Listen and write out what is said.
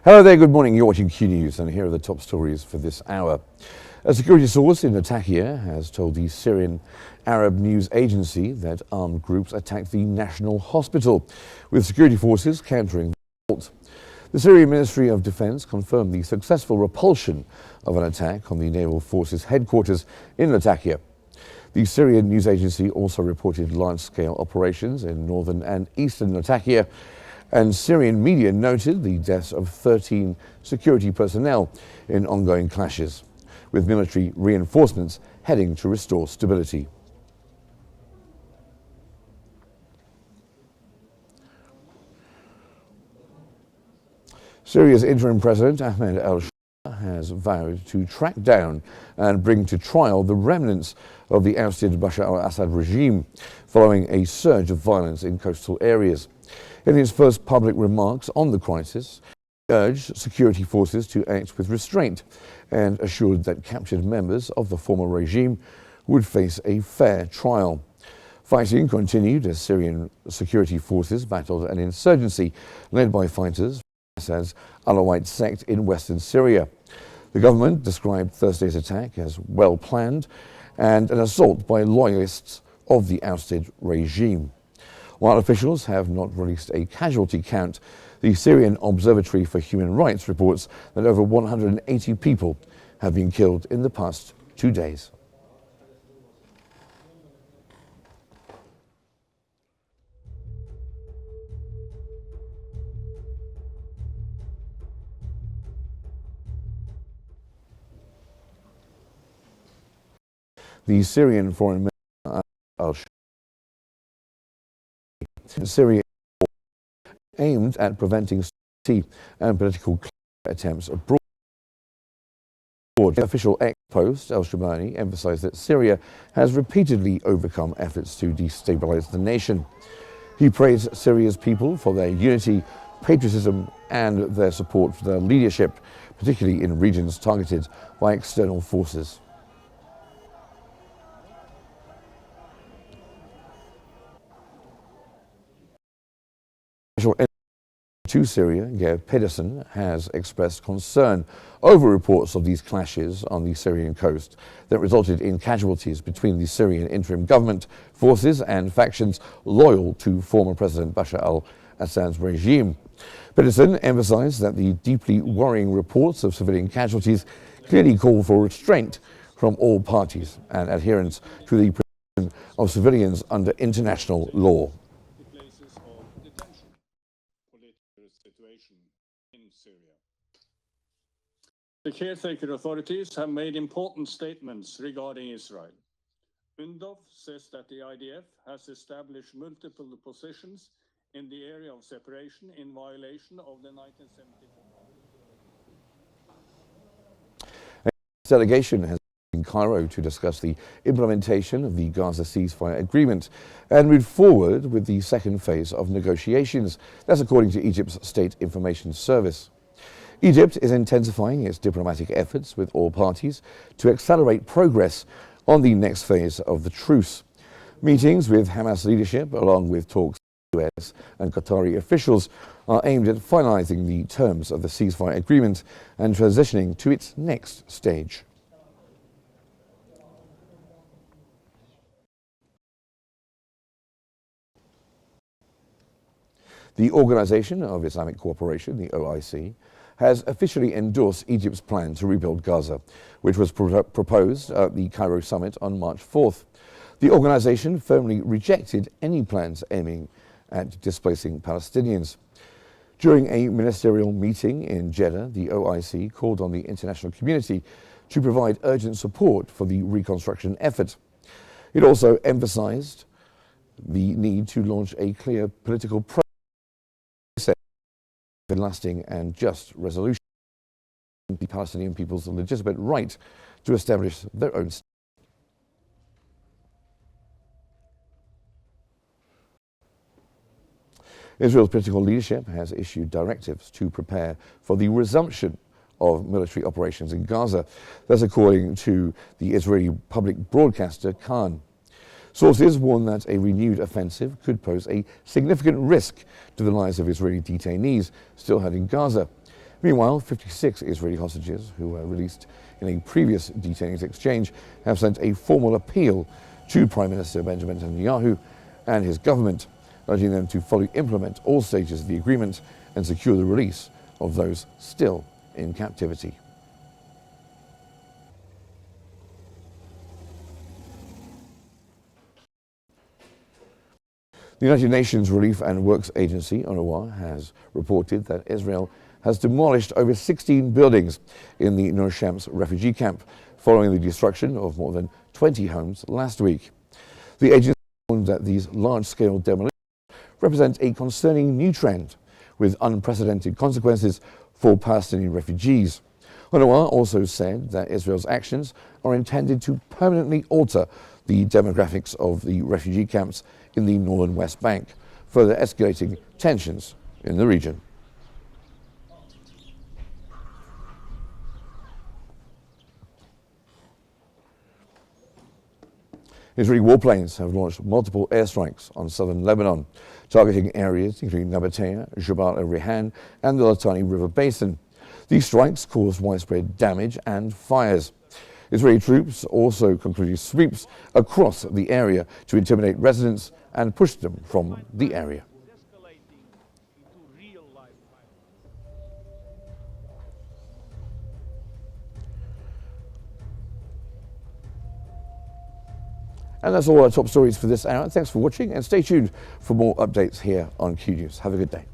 Hello there, good morning. You're watching Qnews, and here are the top stories for this hour. A security source in Latakia has told the Syrian Arab news agency that armed groups attacked the national hospital, with security forces countering the assault. The Syrian Ministry of Defense confirmed the successful repulsion of an attack on the naval forces headquarters in Latakia. The Syrian news agency also reported large-scale operations in northern and eastern Latakia, and Syrian media noted the deaths of 13 security personnel in ongoing clashes, with military reinforcements heading to restore stability. Syria's interim president, Ahmed al-Sharaa, has vowed to track down and bring to trial the remnants of the ousted Bashar al-Assad regime, following a surge of violence in coastal areas. In his first public remarks on the crisis, he urged security forces to act with restraint and assured that captured members of the former regime would face a fair trial. Fighting continued as Syrian security forces battled an insurgency led by fighters from Assad's Alawite sect in western Syria. The government described Thursday's attack as well planned and an assault by loyalists of the ousted regime. While officials have not released a casualty count, the Syrian Observatory for Human Rights reports that over 180 people have been killed in the past 2 days. The Syrian Foreign Minister al-Sharaa Syria aimed at preventing security and political attempts abroad. The official X post, al-Shabani, emphasized that Syria has repeatedly overcome efforts to destabilize the nation. He praised Syria's people for their unity, patriotism, and their support for their leadership, particularly in regions targeted by external forces. To Syria, Geir Pedersen has expressed concern over reports of these clashes on the Syrian coast that resulted in casualties between the Syrian interim government forces and factions loyal to former President Bashar al-Assad's regime. Pedersen emphasized that the deeply worrying reports of civilian casualties clearly call for restraint from all parties and adherence to the protection of civilians under international law. The caretaker authorities have made important statements regarding Israel. UNDOF says that the IDF has established multiple positions in the area of separation in violation of the 1974. A delegation has been in Cairo to discuss the implementation of the Gaza ceasefire agreement and move forward with the second phase of negotiations. That's according to Egypt's State Information Service. Egypt is intensifying its diplomatic efforts with all parties to accelerate progress on the next phase of the truce. Meetings with Hamas leadership, along with talks with US and Qatari officials, are aimed at finalizing the terms of the ceasefire agreement and transitioning to its next stage. The Organization of Islamic Cooperation, the OIC, has officially endorsed Egypt's plan to rebuild Gaza, which was proposed at the Cairo summit on March 4th. The organization firmly rejected any plans aiming at displacing Palestinians. During a ministerial meeting in Jeddah, the OIC called on the international community to provide urgent support for the reconstruction effort. It also emphasized the need to launch a clear political process for lasting and just resolution of the Palestinian people's legitimate right to establish their own state. Israel's political leadership has issued directives to prepare for the resumption of military operations in Gaza. That's according to the Israeli public broadcaster Khan. Sources warn that a renewed offensive could pose a significant risk to the lives of Israeli detainees still held in Gaza. Meanwhile, 56 Israeli hostages who were released in a previous detainees exchange have sent a formal appeal to Prime Minister Benjamin Netanyahu and his government, urging them to fully implement all stages of the agreement and secure the release of those still in captivity. The United Nations Relief and Works Agency, UNRWA, has reported that Israel has demolished over 16 buildings in the Nur Shams refugee camp following the destruction of more than 20 homes last week. The agency warned that these large-scale demolitions represent a concerning new trend with unprecedented consequences for Palestinian refugees. UNRWA also said that Israel's actions are intended to permanently alter the demographics of the refugee camps in the northern West Bank, further escalating tensions in the region. Israeli warplanes have launched multiple airstrikes on southern Lebanon, targeting areas including Nabatea, Jabal al-Rihan, and the Litani River Basin. These strikes caused widespread damage and fires. Israeli troops also concluded sweeps across the area to intimidate residents and push them from the area. And that's all our top stories for this hour. Thanks for watching and stay tuned for more updates here on Qnews. Have a good day.